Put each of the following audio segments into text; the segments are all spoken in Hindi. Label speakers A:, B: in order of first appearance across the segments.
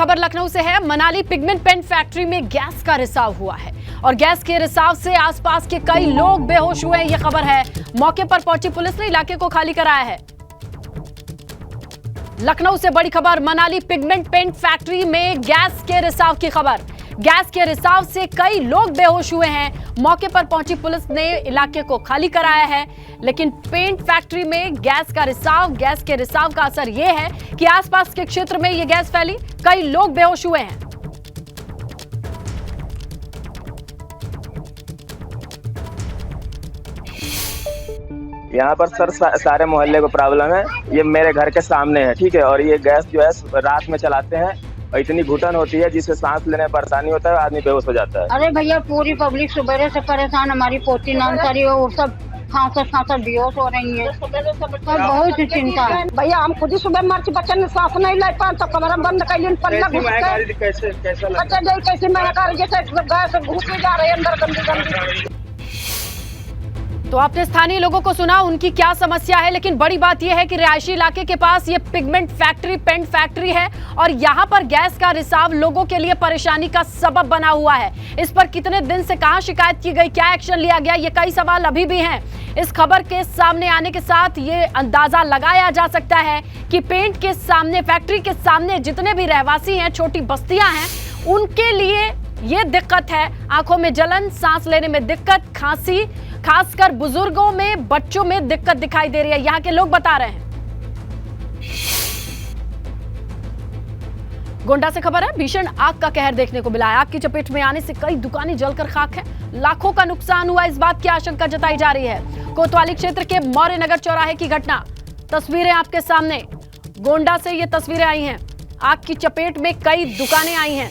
A: खबर लखनऊ से है। मनाली पिगमेंट पेंट फैक्ट्री में गैस का रिसाव हुआ है और गैस के रिसाव से आसपास के कई लोग बेहोश हुए हैं। यह खबर है। मौके पर पहुंची पुलिस ने इलाके को खाली कराया है। लखनऊ से बड़ी खबर, मनाली पिगमेंट पेंट फैक्ट्री में गैस के रिसाव की खबर। गैस के रिसाव से कई लोग बेहोश हुए हैं। मौके पर पहुंची पुलिस ने इलाके को खाली कराया है। लेकिन पेंट फैक्ट्री में गैस के रिसाव का असर यह है कि आसपास के क्षेत्र में यह गैस फैली, कई लोग बेहोश हुए हैं।
B: यहाँ पर सर सारे मोहल्ले को प्रॉब्लम है। ये मेरे घर के सामने है, ठीक है। और ये गैस जो है रात में चलाते हैं और इतनी घुटन होती है जिससे सांस लेने में परेशानी होता है, आदमी बेहोश हो जाता है।
C: अरे भैया पूरी पब्लिक सुबह से परेशान, हमारी पोती नाम सारी वो सब खांसा बेहोश हो रही है। बहुत ही चिंता है
D: भैया। हम खुद ही सुबह मर्च बच्चन ने सांस नहीं ले पाए तो कमरा बंद कर लिया, पल्ला घुस गए। कैसे महकारी जैसे गैस घुस जा रहे अंदर गंदी।
A: तो आपने स्थानीय लोगों को सुना उनकी क्या समस्या है, लेकिन बड़ी बात यह है कि रिहायशी इलाके के पास ये पिगमेंट फैक्ट्री, पेंट फैक्ट्री है और यहाँ पर गैस का रिसाव लोगों के लिए परेशानी का सबब बना हुआ है। इस पर कितने दिन से कहां शिकायत की गई, क्या एक्शन लिया गया, ये कई सवाल अभी भी हैं। इस खबर के सामने आने के साथ ये अंदाजा लगाया जा सकता है कि पेंट के सामने, फैक्ट्री के सामने जितने भी रहवासी हैं, छोटी बस्तियां हैं, उनके लिए ये दिक्कत है। आंखों में जलन, सांस लेने में दिक्कत, खांसी, खासकर बुजुर्गों में, बच्चों में दिक्कत दिखाई दे रही है, यहां के लोग बता रहे हैं। गोंडा से खबर है। भीषण आग का कहर देखने को मिला है। आग की चपेट में आने से कई दुकानें जलकर खाक हैं। लाखों का नुकसान हुआ, इस बात की आशंका जताई जा रही है। कोतवाली क्षेत्र के मौर्य नगर चौराहे की घटना, तस्वीरें आपके सामने। गोंडा से ये तस्वीरें आई हैं। आग की चपेट में कई दुकानें आई हैं।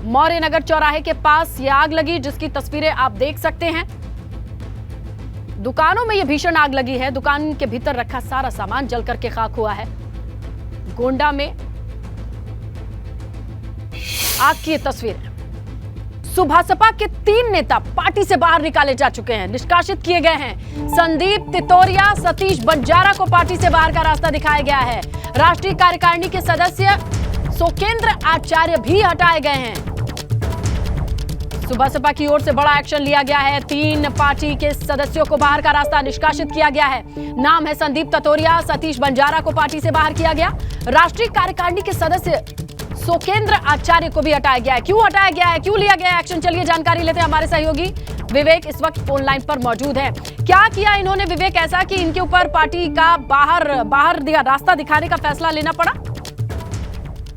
A: मौर्य नगर चौराहे के पास ये आग लगी, जिसकी तस्वीरें आप देख सकते हैं। दुकानों में ये भीषण आग लगी है। दुकान के भीतर रखा सारा सामान जलकर के खाक हुआ है। गोंडा में आग की तस्वीर। सुभासपा के 3 नेता पार्टी से बाहर निकाले जा चुके हैं, निष्कासित किए गए हैं। संदीप तितोरिया, सतीश बंजारा को पार्टी से बाहर का रास्ता दिखाया गया है। राष्ट्रीय कार्यकारिणी के सदस्य सोकेंद्र आचार्य भी हटाए गए हैं। सुभासपा की ओर से बड़ा एक्शन लिया गया है। 3 पार्टी के सदस्यों को बाहर का रास्ता निष्कासित किया गया है। नाम है संदीप तितोरिया, सतीश बंजारा को पार्टी से बाहर किया गया। राष्ट्रीय कार्यकारिणी के सदस्य सोकेंद्र आचार्य को भी हटाया गया है। क्यों हटाया गया है, क्यों लिया गया एक्शन, चलिए जानकारी लेते हैं। हमारे सहयोगी विवेक इस वक्त फोन लाइन पर मौजूद है। क्या किया इन्होंने विवेक ऐसा कि इनके ऊपर पार्टी का बाहर रास्ता दिखाने का फैसला लेना पड़ा?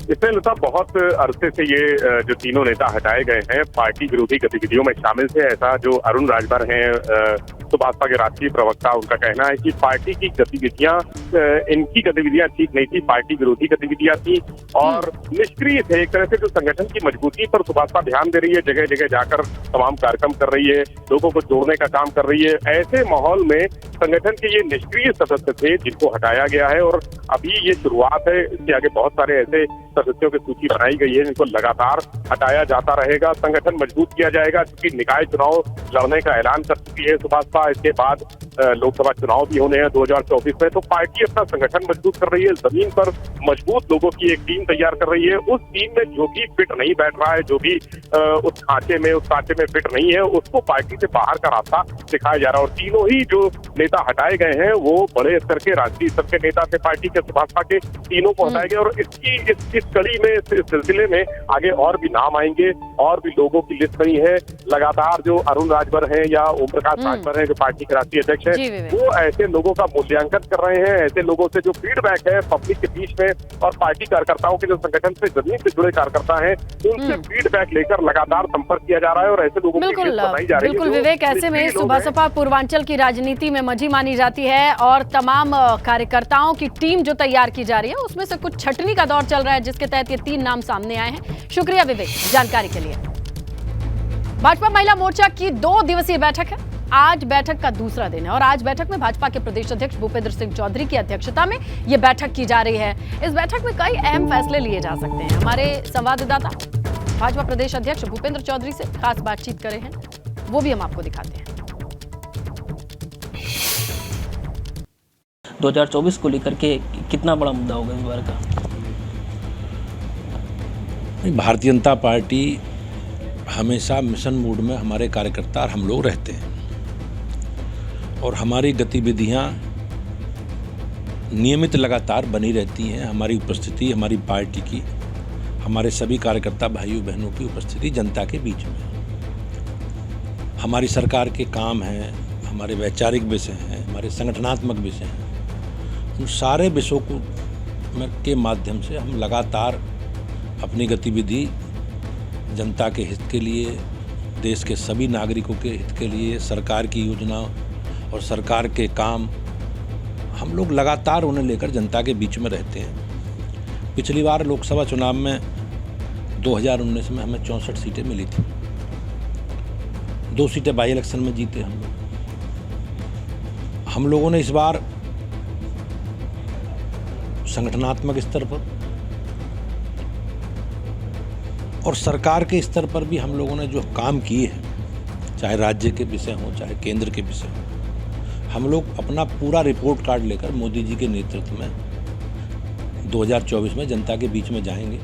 E: इसमें लता बहुत अरसे से ये जो तीनों नेता हटाए गए हैं पार्टी विरोधी गतिविधियों में शामिल थे। ऐसा जो अरुण राजभर हैं, भाजपा के राष्ट्रीय प्रवक्ता, उनका कहना है कि पार्टी की गतिविधियां, इनकी गतिविधियां ठीक नहीं थी, पार्टी विरोधी गतिविधियां थी और निष्क्रिय थे। एक तरह से जो संगठन की मजबूती पर भाजपा ध्यान दे रही है, जगह जगह जाकर तमाम कार्यक्रम कर रही है, लोगों को जोड़ने का काम कर रही है। ऐसे माहौल में संगठन के ये निष्क्रिय सदस्य थे जिनको हटाया गया है और अभी ये शुरुआत है। इसके आगे बहुत सारे ऐसे सदस्यों की सूची बनाई गई है जिनको लगातार हटाया जाता रहेगा। संगठन मजबूत किया जाएगा, क्योंकि निकाय चुनाव लड़ने का ऐलान कर चुकी है भाजपा। इसके बाद लोकसभा चुनाव भी होने हैं 2024 में, तो पार्टी अपना संगठन मजबूत कर रही है। जमीन पर मजबूत लोगों की एक टीम तैयार कर रही है। उस टीम में जो भी फिट नहीं बैठ रहा है, जो भी उस सांचे में फिट नहीं है, उसको पार्टी से बाहर का रास्ता दिखाया जा रहा है। और तीनों ही जो नेता हटाए गए हैं वो बड़े स्तर के राष्ट्रीय स्तर के नेता थे पार्टी के, भाजपा के। तीनों को हटाए गए और इस कड़ी में, इस सिलसिले में आगे और भी नाम आएंगे और भी लोगों की लिस्ट बनी है। लगातार जो अरुण राजभर हैं या ओम प्रकाश राजभर हैं, जो पार्टी के राष्ट्रीय अध्यक्ष हैं, वो ऐसे लोगों का मूल्यांकन कर रहे हैं। ऐसे लोगों से जो फीडबैक है पब्लिक के बीच में और पार्टी कार्यकर्ताओं के, जो संगठन से जमीन से जुड़े कार्यकर्ता हैं, उनसे फीडबैक लेकर लगातार संपर्क किया जा रहा है और ऐसे लोगों की लिस्ट बनाई जा रही है।
A: बिल्कुल विवेक, ऐसे में सुभासपा पूर्वांचल की राजनीति में मंझी मानी जाती है और तमाम कार्यकर्ताओं की टीम जो तैयार की जा रही है उसमें से कुछ छटनी का दौर चल रहा है, जिसके तहत ये 3 नाम सामने आए हैं। शुक्रिया विवेक जानकारी के लिए। भाजपा महिला मोर्चा की 2 दिवसीय बैठक है। आज बैठक का दूसरा दिन है और आज बैठक में भाजपा के प्रदेश अध्यक्ष भूपेंद्र सिंह चौधरी की अध्यक्षता में यह बैठक की जा रही है। इस बैठक में कई अहम फैसले लिए जा सकते हैं। हमारे संवाददाता भाजपा प्रदेश अध्यक्ष भूपेंद्र चौधरी से खास बातचीत करे हैं, वो भी हम आपको दिखाते हैं।
F: 2024 को लेकर के कितना बड़ा मुद्दा होगा इस बार का? भारतीय जनता पार्टी हमेशा मिशन मोड में हमारे कार्यकर्ता और हम लोग रहते हैं और हमारी गतिविधियां नियमित लगातार बनी रहती हैं। हमारी उपस्थिति, हमारी पार्टी की, हमारे सभी कार्यकर्ता भाइयों बहनों की उपस्थिति जनता के बीच में। हमारी सरकार के काम हैं, हमारे वैचारिक विषय हैं, हमारे संगठनात्मक विषय हैं, उन सारे विषयों को के माध्यम से हम लगातार अपनी गतिविधि जनता के हित के लिए, देश के सभी नागरिकों के हित के लिए, सरकार की योजना और सरकार के काम हम लोग लगातार उन्हें लेकर जनता के बीच में रहते हैं। पिछली बार लोकसभा चुनाव में 2019 में हमें 64 सीटें मिली थी, 2 सीटें बाई इलेक्शन में जीते हम लोग। हम लोगों ने इस बार संगठनात्मक स्तर पर और सरकार के स्तर पर भी हम लोगों ने जो काम किए हैं, चाहे राज्य के विषय हों चाहे केंद्र के विषय हों, हम लोग अपना पूरा रिपोर्ट कार्ड लेकर मोदी जी के नेतृत्व में 2024 में जनता के बीच में जाएंगे।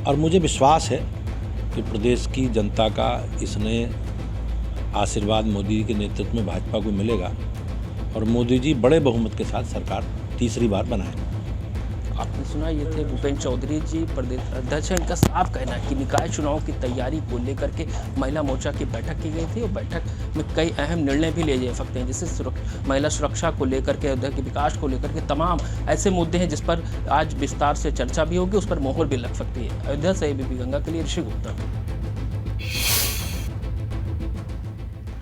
F: और मुझे विश्वास है कि प्रदेश की जनता का इसने आशीर्वाद मोदी जी के नेतृत्व में भाजपा को मिलेगा और मोदी जी बड़े बहुमत के साथ सरकार तीसरी बार बनाएंगे।
G: आपने सुना, ये थे भूपेंद्र चौधरी जी, प्रदेश अध्यक्ष। इनका साफ कहना है कि निकाय चुनाव की तैयारी को लेकर के महिला मोर्चा की बैठक की गई थी और बैठक में कई अहम निर्णय भी लिए जा सकते हैं, जैसे महिला सुरक्षा को लेकर के, अयोध्या के विकास को लेकर के तमाम ऐसे मुद्दे हैं जिस पर आज विस्तार से चर्चा भी होगी, उस पर मोहर भी लग सकती है। अयोध्या से एबीपी गंगा के लिए ऋषि गुप्ता।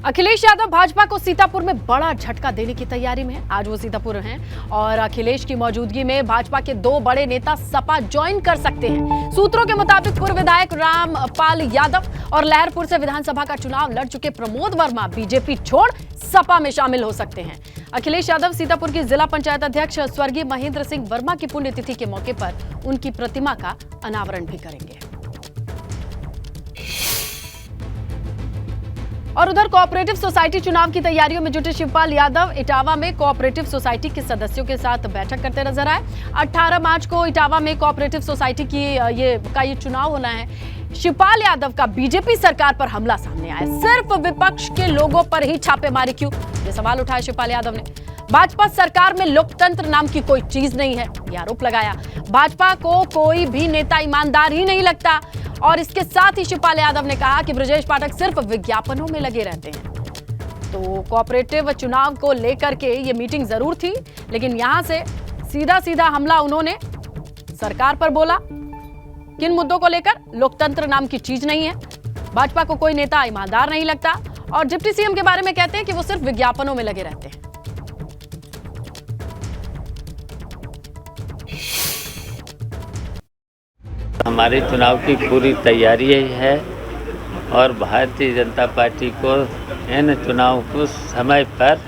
A: अखिलेश यादव भाजपा को सीतापुर में बड़ा झटका देने की तैयारी में है। आज वो सीतापुर हैं और अखिलेश की मौजूदगी में भाजपा के 2 बड़े नेता सपा ज्वाइन कर सकते हैं। सूत्रों के मुताबिक पूर्व विधायक रामपाल यादव और लहरपुर से विधानसभा का चुनाव लड़ चुके प्रमोद वर्मा बीजेपी छोड़ सपा में शामिल हो सकते हैं। अखिलेश यादव सीतापुर की जिला पंचायत अध्यक्ष स्वर्गीय महेंद्र सिंह वर्मा की पुण्यतिथि के मौके पर उनकी प्रतिमा का अनावरण भी करेंगे। और उधर कोऑपरेटिव सोसाइटी चुनाव की तैयारियों में जुटे शिवपाल यादव इटावा में कोऑपरेटिव सोसाइटी के सदस्यों के साथ बैठक करते नजर आए। 18 मार्च को इटावा में कोऑपरेटिव सोसाइटी की ये चुनाव होना है। शिवपाल यादव का बीजेपी सरकार पर हमला सामने आया, सिर्फ विपक्ष के लोगों पर ही छापेमारी क्यों, ये सवाल उठाया शिवपाल यादव ने। भाजपा सरकार में लोकतंत्र नाम की कोई चीज नहीं है, ये आरोप लगाया। भाजपा को कोई भी नेता ईमानदार ही नहीं लगता और इसके साथ ही शिवपाल यादव ने कहा कि ब्रजेश पाठक सिर्फ विज्ञापनों में लगे रहते हैं। तो कोऑपरेटिव चुनाव को लेकर के ये मीटिंग जरूर थी, लेकिन यहां से सीधा सीधा हमला उन्होंने सरकार पर बोला। किन मुद्दों को लेकर? लोकतंत्र नाम की चीज नहीं है, भाजपा को कोई नेता ईमानदार नहीं लगता और डिप्टी सीएम के बारे में कहते हैं कि वो सिर्फ विज्ञापनों में लगे रहते हैं।
H: हमारी चुनाव की पूरी तैयारी है और भारतीय जनता पार्टी को इन चुनाव को समय पर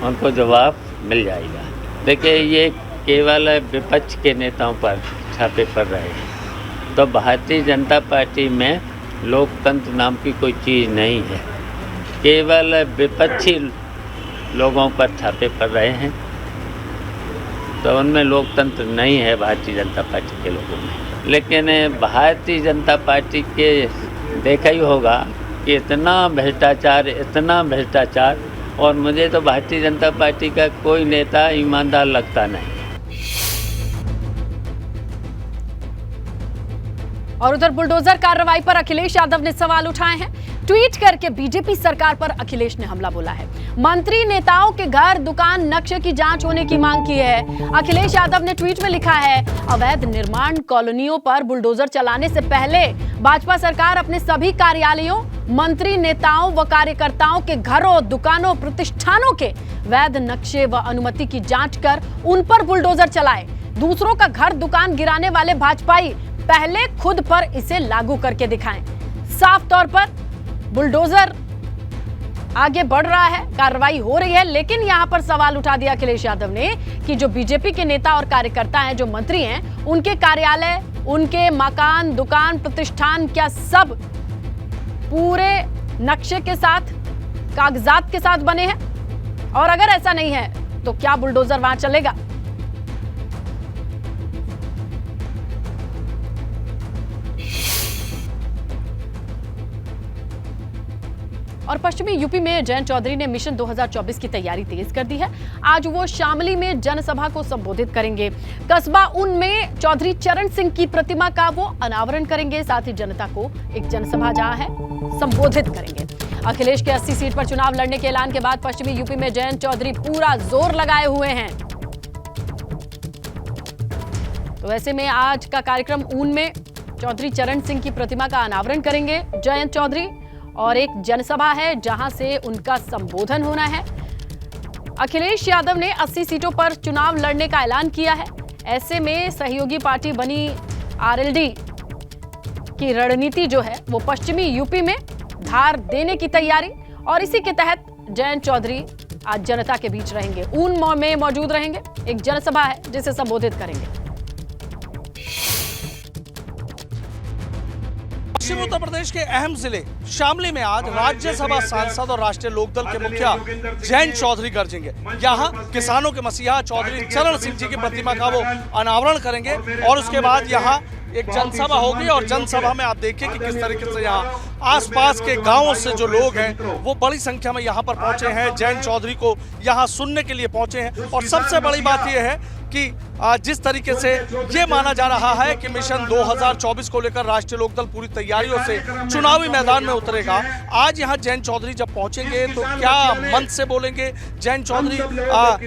H: उनको जवाब मिल जाएगा। देखिए, ये केवल विपक्ष के नेताओं पर छापे पड़ रहे हैं, तो भारतीय जनता पार्टी में लोकतंत्र नाम की कोई चीज़ नहीं है, केवल विपक्षी लोगों पर छापे पड़ रहे हैं, तो उनमें लोकतंत्र नहीं है भारतीय जनता पार्टी के लोगों में। लेकिन भारतीय जनता पार्टी के देखा ही होगा कि इतना भ्रष्टाचार, और मुझे तो भारतीय जनता पार्टी का कोई नेता ईमानदार लगता नहीं।
A: और उधर बुलडोजर कार्रवाई पर अखिलेश यादव ने सवाल उठाए हैं। ट्वीट करके बीजेपी सरकार पर अखिलेश ने हमला बोला है। मंत्री नेताओं के घर, दुकान, नक्शे की जांच होने की मांग की है। अखिलेश यादव ने ट्वीट में लिखा है, अवैध निर्माण कॉलोनियों पर बुलडोजर चलाने से पहले भाजपा सरकार अपने सभी कार्यालयों, मंत्री नेताओं व कार्यकर्ताओं के घरों, दुकानों, प्रतिष्ठानों के वैध नक्शे व अनुमति की जांच कर उन पर बुलडोजर चलाए। दूसरों का घर, दुकान गिराने वाले भाजपाई पहले खुद पर इसे लागू करके दिखाएं। साफ तौर पर बुलडोजर आगे बढ़ रहा है, कार्रवाई हो रही है, लेकिन यहां पर सवाल उठा दिया अखिलेश यादव ने कि जो बीजेपी के नेता और कार्यकर्ता हैं, जो मंत्री हैं, उनके कार्यालय, उनके मकान, दुकान, प्रतिष्ठान क्या सब पूरे नक्शे के साथ, कागजात के साथ बने हैं? और अगर ऐसा नहीं है तो क्या बुलडोजर वहां चलेगा? और पश्चिमी यूपी में जयंत चौधरी ने मिशन 2024 की तैयारी तेज कर दी है। आज वो शामली में जनसभा को संबोधित करेंगे। कस्बा ऊन में चौधरी चरण सिंह की प्रतिमा का वो अनावरण करेंगे। साथ ही जनता को एक जनसभा जहां है संबोधित करेंगे। अखिलेश के 80 सीट पर चुनाव लड़ने के ऐलान के बाद पश्चिमी यूपी में जयंत चौधरी पूरा जोर लगाए हुए हैं। तो ऐसे में आज का कार्यक्रम ऊन में चौधरी चरण सिंह की प्रतिमा का अनावरण करेंगे जयंत चौधरी और एक जनसभा है जहां से उनका संबोधन होना है। अखिलेश यादव ने 80 सीटों पर चुनाव लड़ने का ऐलान किया है। ऐसे में सहयोगी पार्टी बनी आरएलडी की रणनीति जो है वो पश्चिमी यूपी में धार देने की तैयारी, और इसी के तहत जयंत चौधरी आज जनता के बीच रहेंगे, ऊन में मौजूद रहेंगे। एक जनसभा है जिसे संबोधित करेंगे।
I: पश्चिम उत्तर प्रदेश के अहम जिले शामली में आज राज्यसभा सांसद और राष्ट्रीय लोकदल के मुखिया जयंत चौधरी गरजेंगे। यहाँ किसानों के मसीहा चौधरी चरण सिंह जी की प्रतिमा का वो अनावरण करेंगे और उसके बाद यहाँ एक जनसभा होगी और जनसभा में आप देखिए कि किस तरीके से यहाँ आसपास के गांवों से जो लोग हैं वो बड़ी संख्या में यहाँ पर पहुंचे हैं, जयंत चौधरी को यहाँ सुनने के लिए पहुंचे हैं। और सबसे बड़ी बात यह है कि जिस तरीके से ये माना जा रहा है कि मिशन 2024 को लेकर राष्ट्रीय लोकदल पूरी तैयारियों से चुनावी मैदान में उतरेगा। आज यहाँ जयंत चौधरी जब पहुंचेंगे तो क्या मंच से बोलेंगे जयंत चौधरी,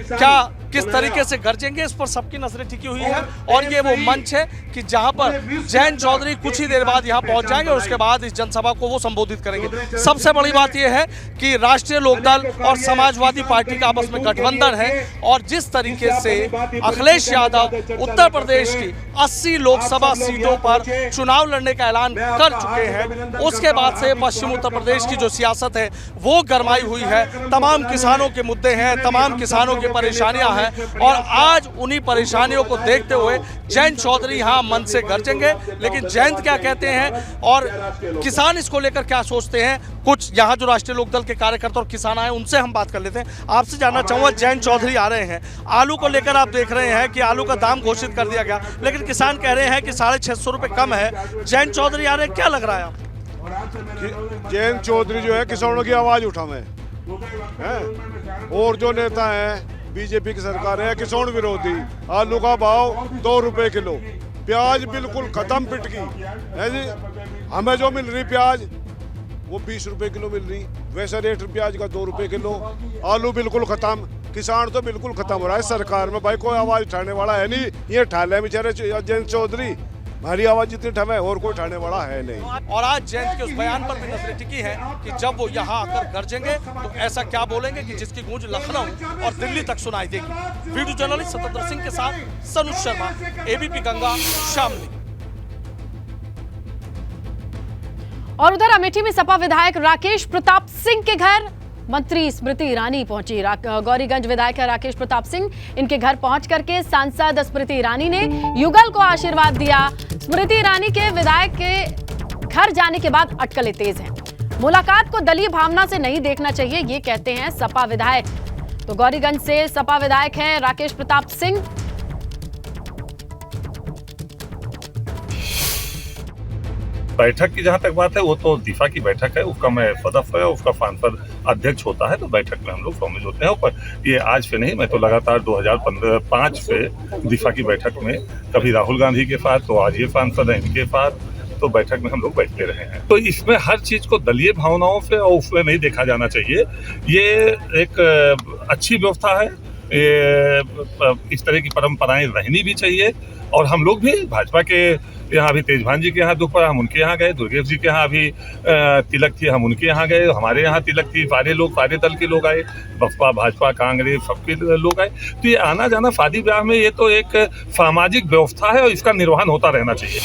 I: क्या किस तरीके से गरजेंगे, इस पर सबकी नजरें टिकी हुई है। और ये वो मंच है कि जहां पर जयंत चौधरी कुछ ही देर बाद यहां पहुंच जाएंगे और उसके बाद इस जनसभा को वो संबोधित करेंगे। सबसे बड़ी बात यह है कि राष्ट्रीय लोकदल और समाजवादी पार्टी का आपस में गठबंधन है और जिस तरीके से अखिलेश यादव उत्तर प्रदेश की 80 लोकसभा सीटों पर चुनाव लड़ने का ऐलान कर चुके हैं, उसके बाद से पश्चिम उत्तर प्रदेश की जो सियासत है वो गरमाई हुई है। तमाम किसानों के मुद्दे हैं, तमाम किसानों की परेशानियां हैं और आज उन्हीं परेशानियों को देखते हुए जयंत चौधरी यहाँ मन से गरजेंगे। लेकिन जयंत क्या कहते हैं और किसान इसको लेकर क्या सोचते हैं, कुछ यहाँ जो राष्ट्रीय लोकदल के कार्यकर्ता और किसान आए उनसे हम बात कर लेते हैं। आपसे जानना चाहूंगा, जयंत चौधरी आ रहे हैं, आलू को लेकर आप देख रहे हैं कि आलू का दाम घोषित कर दिया गया, लेकिन किसान कह रहे हैं कि 650 रुपए कम है। जयंत चौधरी आ रहे हैं, क्या लग रहा है आपको?
J: जयंत चौधरी जो है किसानों की आवाज उठावे हैं और जो नेता है बीजेपी की सरकार है किसान विरोधी। आलू का भाव 2 रुपए किलो, प्याज बिल्कुल खत्म पिटकी है जी। हमें जो मिल रही प्याज वो 20 रुपए किलो मिल रही, वैसे रेट प्याज का 2 रुपए किलो। आलू बिल्कुल खत्म, किसान तो बिल्कुल खत्म हो रहा है। सरकार में भाई कोई आवाज उठाने वाला है नहीं, ये ठाले बेचारे जयंत चौधरी, हमारी आवाज जितनी ठमे और कोई उठाने वाला है नहीं।
I: और आज जयंत के उस बयान पर भी नजरें टिकी है कि जब वो यहाँ आकर गरजेंगे तो ऐसा क्या बोलेंगे कि जिसकी गूंज लखनऊ और दिल्ली तक सुनाई देगी। वीडियो जर्नलिस्ट सतेंद्र सिंह के साथ सनुज शर्मा, एबीपी गंगा, शामली।
A: और उधर अमेठी में सपा विधायक राकेश प्रताप सिंह के घर मंत्री स्मृति ईरानी पहुंची। गौरीगंज विधायक राकेश प्रताप सिंह, इनके घर पहुंच करके सांसद स्मृति ईरानी ने युगल को आशीर्वाद दिया। स्मृति ईरानी के विधायक के घर जाने के बाद अटकलें तेज हैं। मुलाकात को दलीय भावना से नहीं देखना चाहिए, ये कहते हैं सपा विधायक। तो गौरीगंज से सपा विधायक हैं राकेश प्रताप सिंह।
K: बैठक की जहां तक बात है वो तो दिफा की बैठक है, उसका मैं सदस्य है, उसका सांसद अध्यक्ष होता है, तो बैठक में हम लोग शामिल होते हैं। पर ये आज से नहीं, मैं तो लगातार 2005 से दिफा की बैठक में, कभी राहुल गांधी के साथ, तो आज ये सांसद है इनके साथ, तो बैठक में हम लोग बैठते रहे हैं। तो इसमें हर चीज को दलीय भावनाओं से और उसमें नहीं देखा जाना चाहिए। ये एक अच्छी व्यवस्था है, ये इस तरह की परंपराएं रहनी भी चाहिए। और हम लोग भी भाजपा के यहाँ, अभी तेजभान जी के यहाँ दुख पड़ा, हम उनके यहाँ गए। दुर्गेश जी के यहाँ अभी तिलक थी, हम उनके यहाँ गए। हमारे यहाँ तिलक थी, सारे लोग, सारे दल के लोग आए, बसपा भाजपा कांग्रेस सबके लोग आए। तो ये आना जाना शादी ब्याह में ये तो एक सामाजिक व्यवस्था है और इसका निर्वहन होता रहना चाहिए।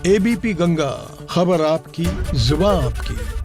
L: एबीपी गंगा, खबर आपकी, जुबान आपकी।